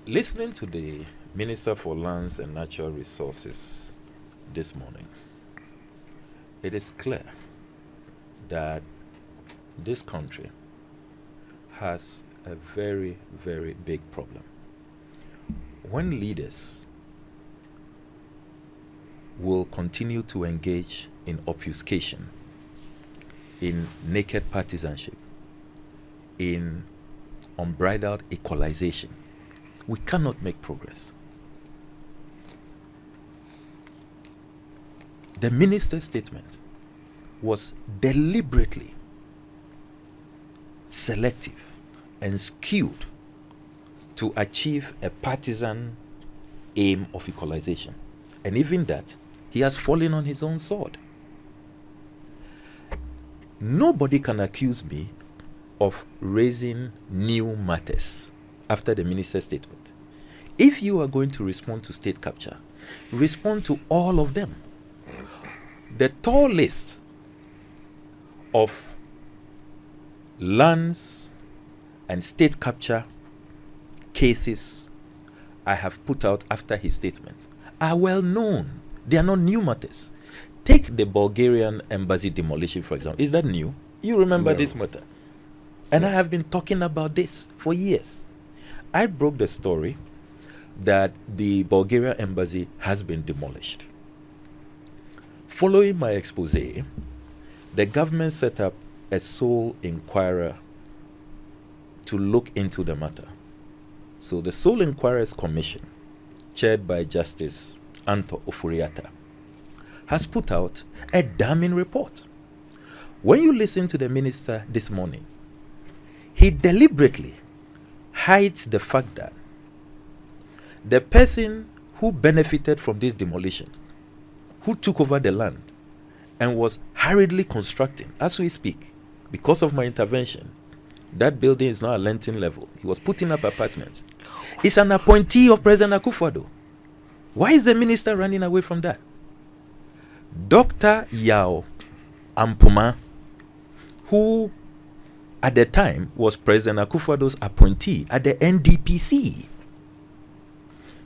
Listening to the Minister for Lands and Natural Resources this morning, it is clear that this country has a very, very big problem. When leaders will continue to engage in obfuscation, in naked partisanship, in unbridled equalization, we cannot make progress. The minister's statement was deliberately selective and skewed to achieve a partisan aim of equalization. And even that, he has fallen on his own sword. Nobody can accuse me of raising new matters after the minister's statement. If you are going to respond to state capture, respond to all of them. The tall list of lands and state capture cases I have put out after his statement are well known. They are not new matters. Take the Bulgarian embassy demolition, for example. Is that new? You remember this matter? And I have been talking about this for years. I broke the story that the Bulgarian embassy has been demolished. Following my expose, the government set up a sole inquirer to look into the matter. So the Sole Inquirers Commission, chaired by Justice Anto Ofuriata, has put out a damning report. When you listen to the minister this morning, he deliberately hides the fact that the person who benefited from this demolition, who took over the land and was hurriedly constructing, as we speak, because of my intervention, that building is now at Lenton level. He was putting up apartments. It's an appointee of President Akufo-Addo. Why is the minister running away from that? Dr. Yao Ampuma, who at the time was President Akufo-Addo's appointee at the NDPC.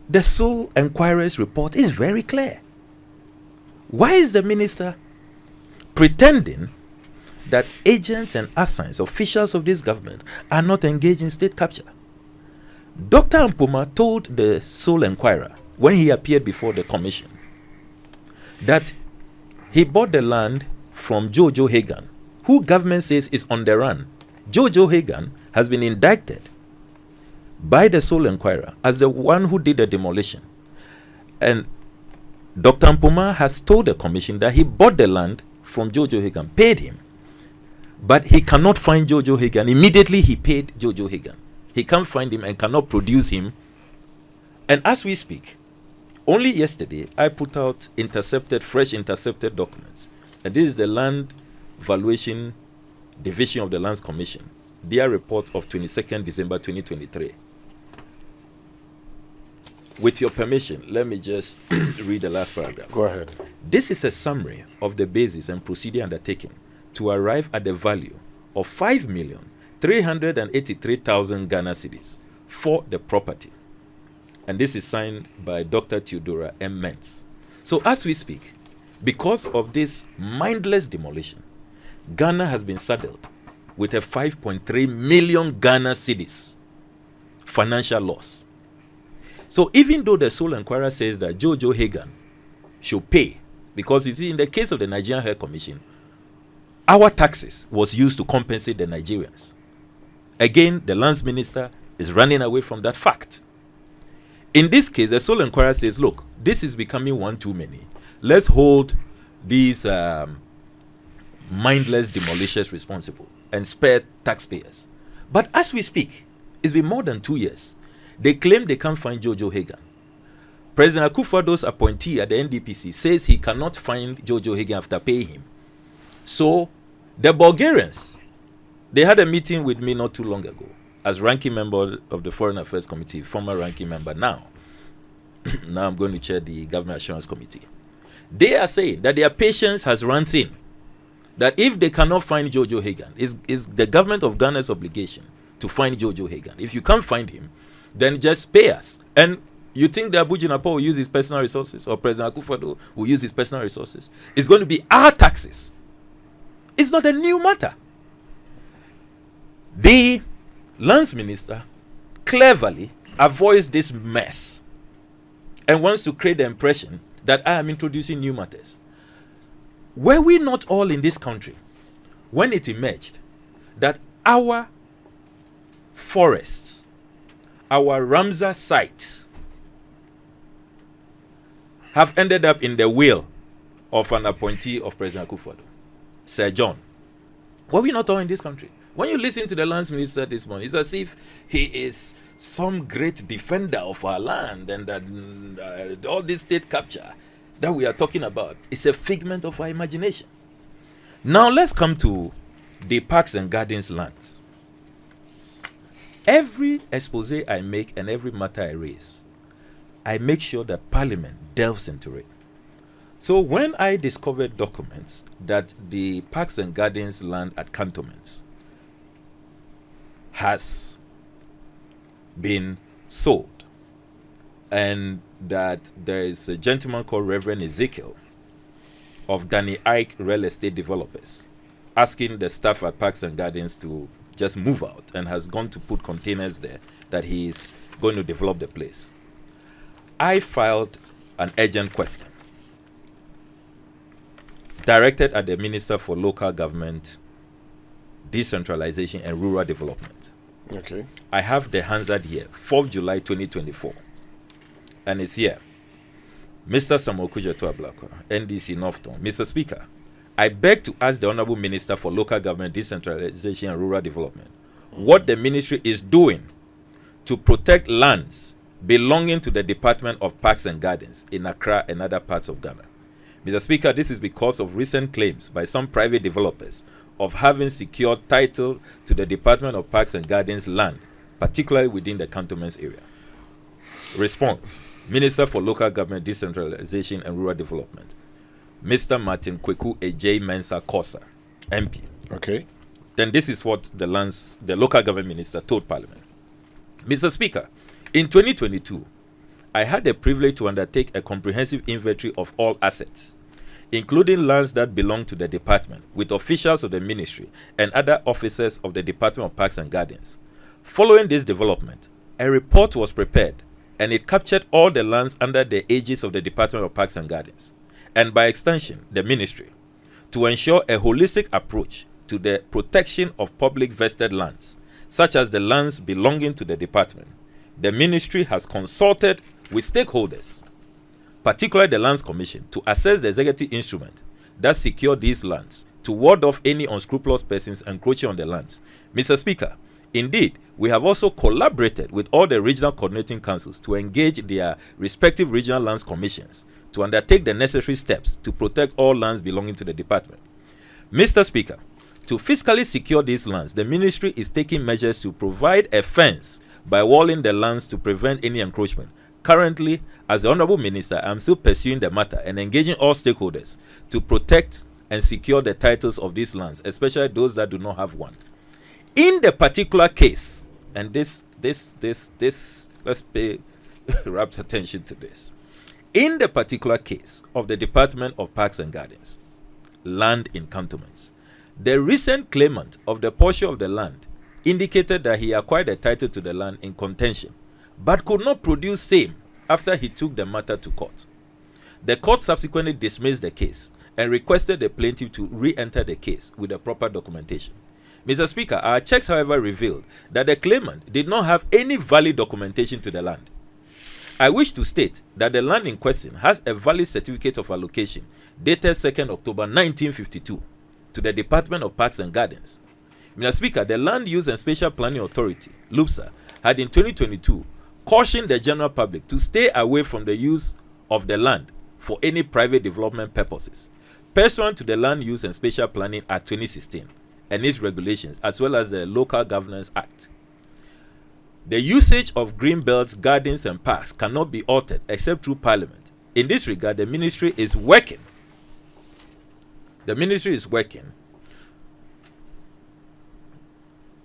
The Sole Inquirer's report is very clear. Why is the minister pretending that agents and assigns, officials of this government, are not engaged in state capture? Dr. Ampuma told the Sole Inquirer, when he appeared before the commission, that he bought the land from Jojo Hagan, who government says is on the run. Jojo Hagan has been indicted by the Sole Inquirer as the one who did the demolition. And Dr. Ampuma has told the commission that he bought the land from Jojo Hagan, paid him. But he cannot find Jojo Hagan. Immediately he paid Jojo Hagan. He can't find him and cannot produce him. And as we speak, only yesterday I put out fresh intercepted documents. And this is the Land Valuation Division of the Lands Commission, their report of 22nd December 2023. With your permission, let me just read the last paragraph. Go ahead. This is a summary of the basis and procedure undertaken to arrive at the value of 5,383,000 Ghana cedis for the property. And this is signed by Dr. Theodora M. Mentz. So as we speak, because of this mindless demolition, Ghana has been saddled with a 5.3 million Ghana cedis financial loss. So even though the Sole Inquirer says that Jojo Hagan should pay, because you see, in the case of the Nigerian High Commission, our taxes was used to compensate the Nigerians. Again, the lands minister is running away from that fact. In this case, the Sole Inquirer says, look, this is becoming one too many. Let's hold these mindless demolishers responsible and spare taxpayers. But as we speak, it's been more than 2 years. They claim they can't find Jojo Hagan. President Akufo-Addo's appointee at the NDPC says he cannot find Jojo Hagan after paying him. So the Bulgarians, they had a meeting with me not too long ago as ranking member of the Foreign Affairs Committee, former ranking member now. Now I'm going to chair the Government Assurance Committee. They are saying that their patience has run thin. That if they cannot find Jojo Hagan, is the government of Ghana's obligation to find Jojo Hagan. If you can't find him, then just pay us. And you think that Jinapor will use his personal resources, or President Akufo-Addo will use his personal resources? It's going to be our taxes. It's not a new matter. The lands minister cleverly avoids this mess and wants to create the impression that I am introducing new matters. Were we not all in this country when it emerged that our forests, our Ramsar sites, have ended up in the will of an appointee of President Akufo-Addo, Sir John? Were we not all in this country? When you listen to the lands minister this morning, it's as if he is some great defender of our land, and that all this state capture that we are talking about is a figment of our imagination. Now let's come to the Parks and Gardens lands. Every expose I make and every matter I raise, I make sure that Parliament delves into it. So when I discovered documents that the Parks and Gardens land at cantonments has been sold, and that there is a gentleman called Reverend Ezekiel of Danny Ike Real Estate Developers asking the staff at Parks and Gardens to just move out, and has gone to put containers there, that he is going to develop the place, I filed an urgent question directed at the Minister for Local Government, Decentralization and Rural Development. Okay. I have the Hansard here, 4th July 2024, and it's here. Mr. Samuel Kujato Ablakwa, NDC Northton. Mr. Speaker, I beg to ask the Honorable Minister for Local Government, Decentralization and Rural Development what the ministry is doing to protect lands belonging to the Department of Parks and Gardens in Accra and other parts of Ghana. Mr. Speaker, this is because of recent claims by some private developers of having secured title to the Department of Parks and Gardens land, particularly within the cantonments area. Response: Minister for Local Government, Decentralization and Rural Development, Mr. Martin Kweku Ej Mensah Kosa, MP. Okay. Then this is what the local government minister told Parliament. Mr. Speaker, in 2022, I had the privilege to undertake a comprehensive inventory of all assets, including lands that belong to the department, with officials of the ministry and other officers of the Department of Parks and Gardens. Following this development, a report was prepared, and it captured all the lands under the aegis of the Department of Parks and Gardens, and by extension, the ministry, to ensure a holistic approach to the protection of public vested lands, such as the lands belonging to the department. The ministry has consulted with stakeholders, particularly the Lands Commission, to assess the executive instrument that secure these lands, to ward off any unscrupulous persons encroaching on the lands. Mr. Speaker, indeed, we have also collaborated with all the regional coordinating councils to engage their respective regional lands commissions to undertake the necessary steps to protect all lands belonging to the department. Mr. Speaker, to fiscally secure these lands, the ministry is taking measures to provide a fence by walling the lands to prevent any encroachment. Currently, as the Honorable Minister, I am still pursuing the matter and engaging all stakeholders to protect and secure the titles of these lands, especially those that do not have one. In the particular case, and this let's pay rapt attention to this. In the particular case of the Department of Parks and Gardens, land in cantonments, the recent claimant of the portion of the land indicated that he acquired a title to the land in contention, but could not produce same after he took the matter to court. The court subsequently dismissed the case and requested the plaintiff to re-enter the case with the proper documentation. Mr. Speaker, our checks, however, revealed that the claimant did not have any valid documentation to the land. I wish to state that the land in question has a valid certificate of allocation dated 2nd October 1952 to the Department of Parks and Gardens. Mr. Speaker, the Land Use and Spatial Planning Authority, LUPSA, had in 2022 cautioned the general public to stay away from the use of the land for any private development purposes, pursuant to the Land Use and Spatial Planning Act 2016 and its regulations, as well as the Local Governance Act. The usage of green belts, gardens, and parks cannot be altered except through Parliament. In this regard, the ministry is working.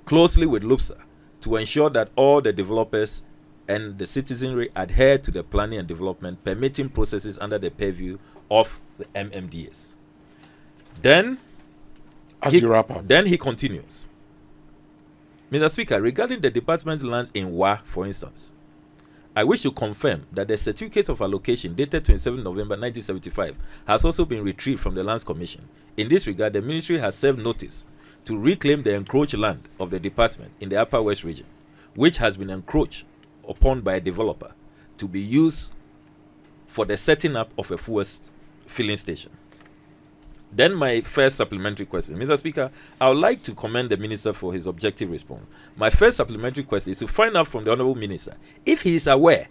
Closely with LUPSA to ensure that all the developers and the citizenry adhere to the planning and development permitting processes under the purview of the MMDS. Then, you wrap up, then he continues. Mr. Speaker, regarding the department's lands in Wa, for instance, I wish to confirm that the certificate of allocation dated 27 November 1975 has also been retrieved from the Lands Commission. In this regard, the ministry has served notice to reclaim the encroached land of the department in the Upper West region, which has been encroached upon by a developer to be used for the setting up of a fuel filling station. Then my first supplementary question. Mr. Speaker, I would like to commend the Minister for his objective response. My first supplementary question is to find out from the Honourable Minister if he is aware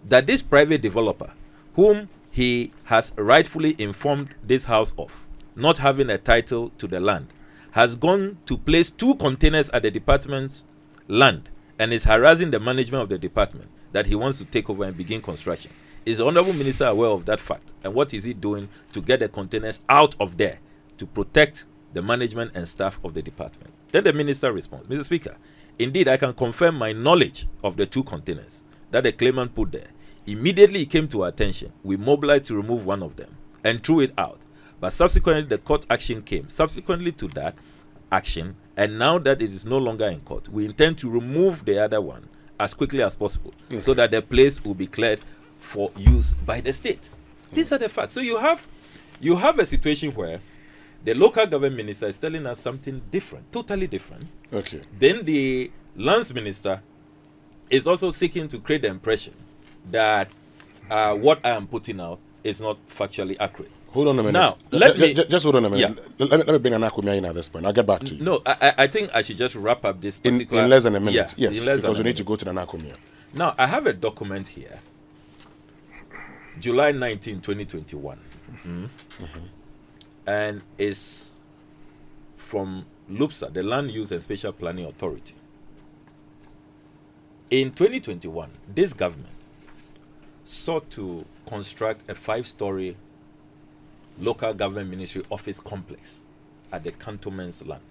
that this private developer, whom he has rightfully informed this House of not having a title to the land, has gone to place 2 containers at the department's land and is harassing the management of the department that he wants to take over and begin construction. Is the Honourable Minister aware of that fact? And what is he doing to get the containers out of there to protect the management and staff of the department? Then the Minister responds, Mr. Speaker, indeed I can confirm my knowledge of the 2 containers that the claimant put there. Immediately it came to our attention. We mobilized to remove one of them and threw it out. But subsequently the court action came. Subsequently to that action, and now that it is no longer in court, we intend to remove the other one as quickly as possible so that the place will be cleared for use by the state. These are the facts. So you have a situation where the local government minister is telling us something different, totally different. Okay. Then the lands minister is also seeking to create the impression that what I am putting out is not factually accurate. Hold on a minute. Now, let me just hold on a minute. Yeah. Let me bring Anakumia in at this point. I'll get back to you. No, I think I should just wrap up this particular in less than a minute. Yeah, yes, in less because than we a need to minute. go to the Anakumia. Now, I have a document here, July 19, 2021. And it's from LUPSA, the Land Use and Spatial Planning Authority. In 2021, this government sought to construct a 5-story local government ministry office complex at the cantonment's land.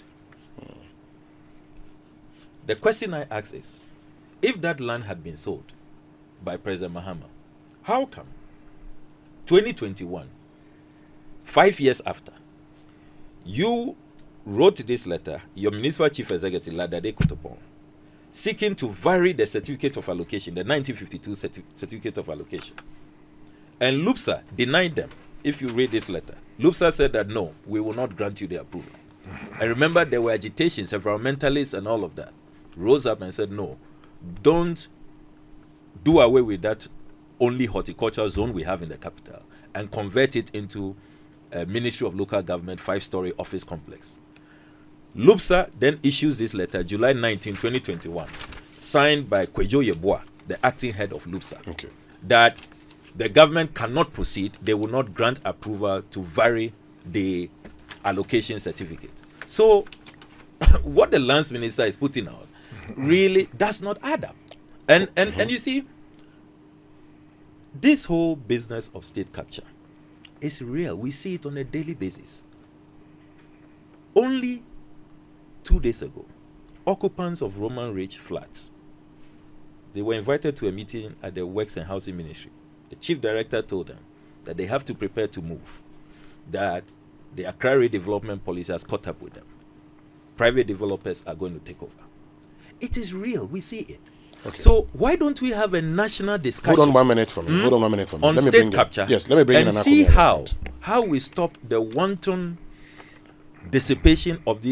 The question I ask is, if that land had been sold by President Mahama, how come 2021, 5 years after, you wrote this letter, your municipal chief executive, Ladade Kotopon, seeking to vary the certificate of allocation, the 1952 certificate of allocation. And LUPSA denied them. If you read this letter, LUPSA said that no, we will not grant you the approval. And remember, there were agitations, environmentalists and all of that rose up and said, no, don't do away with that only horticultural zone we have in the capital and convert it into a Ministry of Local Government 5-story office complex. LUPSA then issues this letter, July 19, 2021, signed by Kwejo Yeboah, the acting head of LUPSA, that the government cannot proceed, they will not grant approval to vary the allocation certificate. So, what the lands minister is putting out really does not add up. And you see, this whole business of state capture is real. We see it on a daily basis. Only 2 days ago, occupants of Roman Ridge flats, they were invited to a meeting at the Works and Housing Ministry. The chief director told them that they have to prepare to move, that the Accra redevelopment policy has caught up with them. Private developers are going to take over. It is real. We see it. Okay. So why don't we have a national discussion? Hold on 1 minute for me. Hold on 1 minute for me. On state capture. Yes, let me bring in and see how we stop the wanton dissipation of these